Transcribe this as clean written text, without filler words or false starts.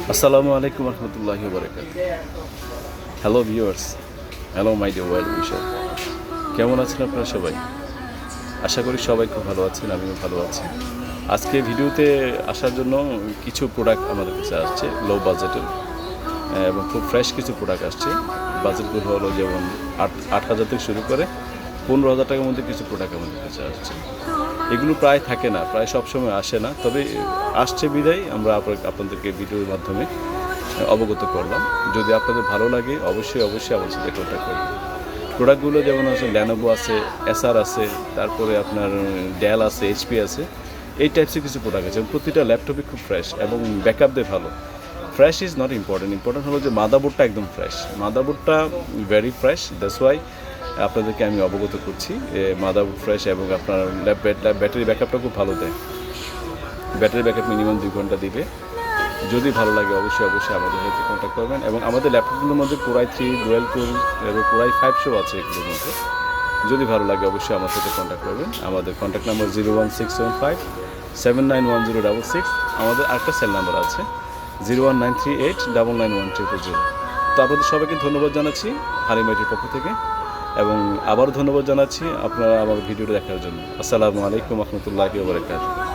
আসসালামু আলাইকুম রহমতুল্লাহি ওয়া বারাকাতুহু। Hello viewers, hello my dear well উইশার। কেমন আছেন আপনারা সবাই? আশা করি সবাই খুব ভালো আছেন, আমিও ভালো আছি। আজকে ভিডিওতে আসার জন্য কিছু প্রোডাক্ট আমাদের কাছে আসছে লো বাজেটের, এবং খুব ফ্রেশ কিছু প্রোডাক্ট আসছে। বাজেটগুলো হলো যেমন 8,000 থেকে শুরু করে 15,000 টাকার মধ্যে কিছু প্রোডাক্ট আমাদের কাছে আসছে। এগুলো প্রায় থাকে না, প্রায় সবসময় আসে না, তবে আসছে বিধায় আমরা আপনাদেরকে ভিডিওর মাধ্যমে অবগত করলাম। যদি আপনাদের ভালো লাগে অবশ্যই আমার সাথে কন্ট্যাক্ট করবেন। প্রোডাক্টগুলো যেমন আছে ল্যানোভো আছে, এসআর আছে, তারপরে আপনার ডেল আছে, এইচপি আছে, এই টাইপসের কিছু প্রোডাক্ট আছে। প্রতিটা ল্যাপটপই খুব ফ্রেশ এবং ব্যাকআপ দিয়ে ভালো। ফ্রেশ ইজ নট ইম্পর্টেন্ট হলো যে মাদারবোর্ডটা একদম ফ্রেশ, মাদারবোর্ডটা ভেরি ফ্রেশ। দ্যাটস ওয়াই আপনাদেরকে আমি অবগত করছি মাদারবোর্ড ফ্রেশ, এবং আপনার ব্যাটারি ব্যাকআপটা খুব ভালো দেয়। ব্যাটারি ব্যাকআপ মিনিমাম 2 ঘন্টা দিবে। যদি ভালো লাগে অবশ্যই আমাদের সাথে কন্ট্যাক্ট করবেন। এবং আমাদের ল্যাপটপগুলোর মধ্যে কোরাই 3 ডুয়েল কোর এবং কোরাই 5 শো আছে এগুলোর মধ্যে। যদি ভালো লাগে অবশ্যই আমার সাথে কন্ট্যাক্ট করবেন। আমাদের কন্ট্যাক্ট নাম্বার 01675 791066। আমাদের আরেকটা সেল নাম্বার আছে 01938991000। তো আপনাদের সবাইকে ধন্যবাদ জানাচ্ছি হালিমাইটির পক্ষ থেকে, এবং আবারও ধন্যবাদ জানাচ্ছি আপনারা আমার ভিডিওটা দেখার জন্য। আসসালামু আলাইকুম রহমতুল্লাহি ওয়া বারাকাতুহু।